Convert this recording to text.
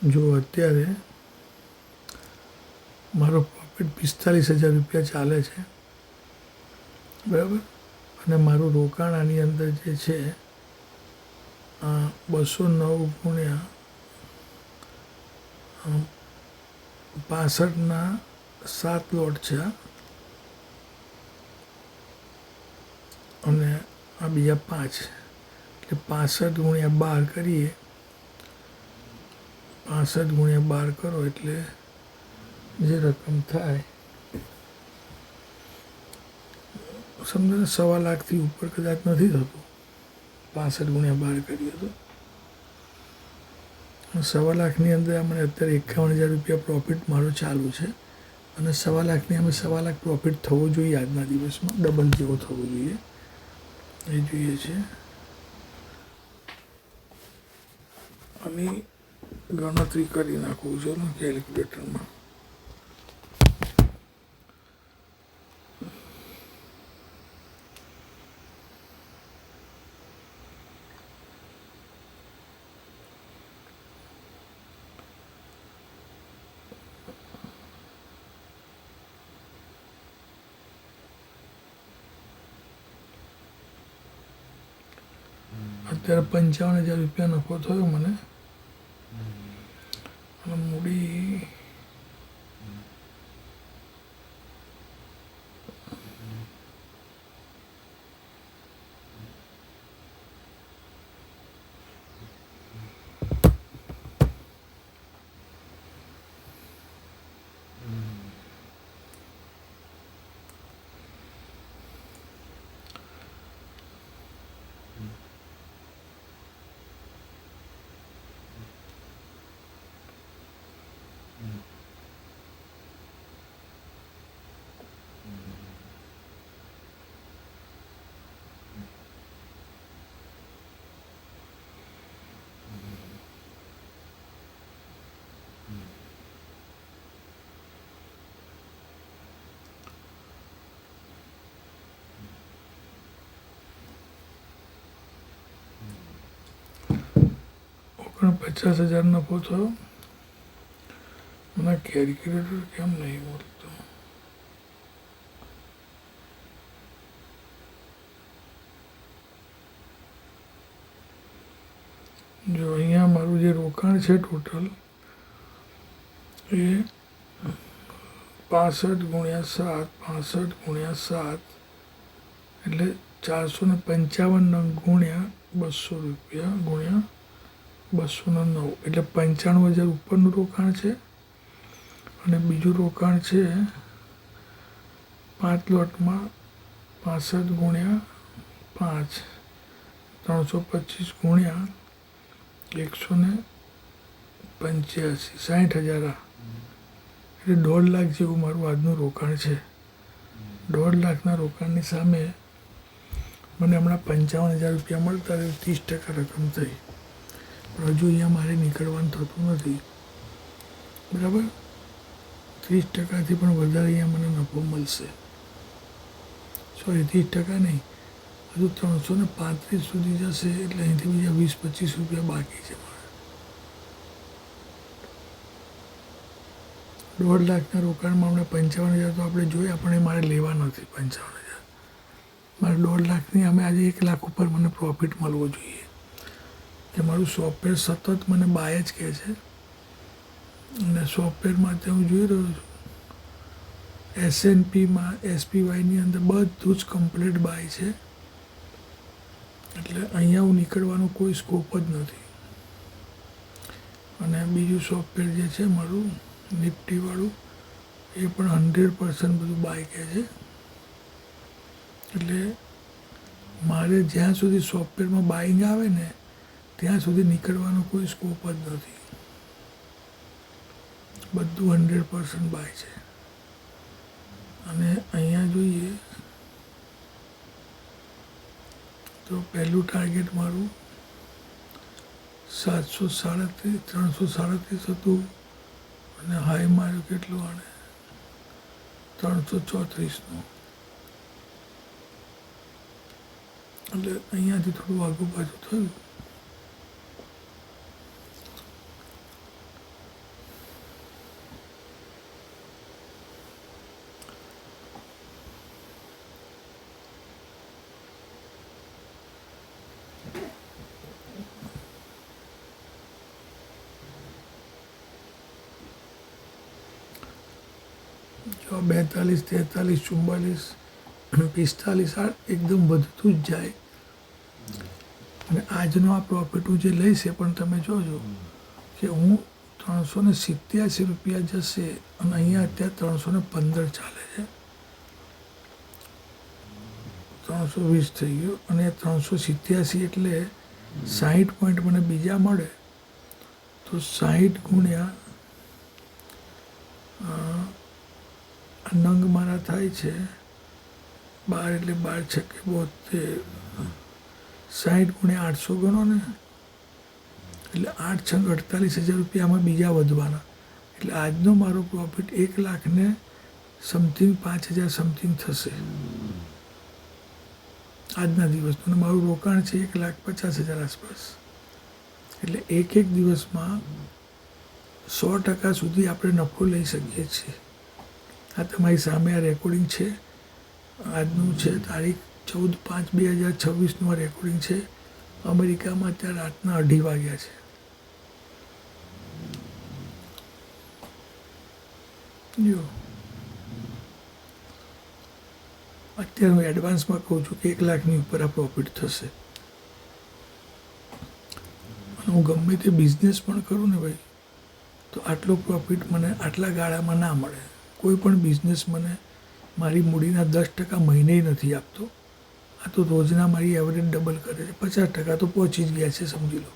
જો અત્યારે મારો પ્રોફિટ 45,000 રૂપિયા ચાલે છે, બરાબર, અને મારું રોકાણ આની અંદર જે છે 209 ગુણ્યા 65ના 7 લોટ છે, અને આ બીજા 5 એટલે 65 ગુણ્યા 12 કરીએ, 65 ગુણ્યા 12 કરો એટલે જે રકમ થાય સમજો ને 1.25 લાખથી ઉપર કદાચ નથી થતું. 65 ગુણ્યા 12 કરીએ તો 1.25 લાખની અંદર મને અત્યારે 51,000 રૂપિયા પ્રોફિટ મારો ચાલુ છે, અને 1.25 લાખની અમે 1.25 લાખ પ્રોફિટ થવો જોઈએ આજના દિવસમાં, ડબલ જેવો થવો જોઈએ એ જોઈએ છે. આની ગણતરી કરી નાખવું છે ને કેલ્ક્યુલેટરમાં. અત્યારે 55,000 રૂપિયા નફો થયો મને, અને મૂડી પણ 50,000 નફો થયો. મને કેલ્ક્યુલેટર કેમ નહીં મળતું? જો અહીંયા મારું જે રોકાણ છે ટોટલ એ 65 ગુણ્યા 7, 65 ગુણ્યા 7 એટલે 455 ગુણ્યા 200 રૂપિયા ગુણ્યા 209 એટલે 95,000 ઉપરનું રોકાણ છે, અને બીજું રોકાણ છે 5 લોટમાં 65 ગુણ્યા 5, 325 ગુણ્યા 185, 60,000, એટલે 1.5 લાખ જેવું મારું આજનું રોકાણ છે. 1.5 લાખના રોકાણની સામે મને હમણાં 55,000 રૂપિયા મળતા 30% રકમ થઈ, પણ હજુ અહીંયા મારે નીકળવાનું થતું નથી, બરાબર. 30%થી પણ વધારે અહીંયા મને નફો મળશે. સોરી, 30% નહીં, હજુ 335 સુધી જશે, એટલે અહીંથી બીજા 20-25 રૂપિયા બાકી છે મારે. 1.5 લાખના રોકાણમાં હમણાં 55,000 તો આપણે જોયા, પણ એ મારે લેવા નથી. 55,000 મારે 1.5 લાખની અમે આજે 1 લાખ ઉપર મને પ્રોફિટ મળવો જોઈએ, કે મારું સોફ્ટવેર સતત મને બાય જ કહે છે, અને સોફ્ટવેરમાં હું જોઈ રહ્યો છું S&Pમાં SPYની અંદર બધું જ કમ્પ્લીટ બાય છે, એટલે અહીંયા હું નીકળવાનો કોઈ સ્કોપ જ નથી. અને બીજું સોફ્ટવેર જે છે મારું નિફ્ટીવાળું એ પણ 100% બધું બાય કહે છે, એટલે મારે જ્યાં સુધી સોફ્ટવેરમાં બાઇંગ આવે ને ત્યાં સુધી નીકળવાનો કોઈ સ્કોપ જ નથી. બધું 100% બાય છે. અને અહીંયા જોઈએ તો પહેલું ટાર્ગેટ મારું 337 હતું, અને હાઈ માર્યું કેટલું આને 334નું, એટલે અહીંયાથી થોડું આગુ પાછું થયું. તો 42, 43, 44, 45 આ એકદમ વધતું જ જાય. અને આજનો આ પ્રોફિટ હું જે લઈશ એ પણ તમે જોજો કે હું 387 રૂપિયા જશે અને અહીંયા અત્યારે 315 ચાલે છે. 320 થઈ ગયું અને 387 એટલે 60 પોઈન્ટ મને બીજા મળે તો 60 ગુણ્યા નંગ મારા થાય છે 12 એટલે 12 છક્કે 72. 60 ગુણ્યા 800 ગણો ને એટલે 8 છંગ 48,000 રૂપિયામાં બીજા વધવાના. એટલે આજનો મારો પ્રોફિટ 1 લાખને સમથિંગ 5,000 સમથિંગ થશે આજના દિવસનું. મારું રોકાણ છે 1,50,000 આસપાસ. એટલે એક દિવસમાં 100% સુધી આપણે નફો લઈ શકીએ છીએ. આ તમારી સામે આ રેકોર્ડિંગ છે. આજનું છે તારીખ 14/5/2026નું આ રેકોર્ડિંગ છે. અમેરિકામાં અત્યારે રાતના 2:30 વાગ્યા છે. જો અત્યારે હું એડવાન્સમાં કહું છું કે 1 લાખની ઉપર આ પ્રોફિટ થશે. અને હું ગમે તે બિઝનેસ પણ કરું ને ભાઈ તો આટલો પ્રોફિટ મને આટલા ગાળામાં ના મળે. કોઈ પણ બિઝનેસ મને મારી મૂડીના 10% મહિને નથી આપતો. આ તો રોજના મારી એવરેજ ડબલ કરે છે. 50% તો પહોંચી જ ગયા છે સમજી લો.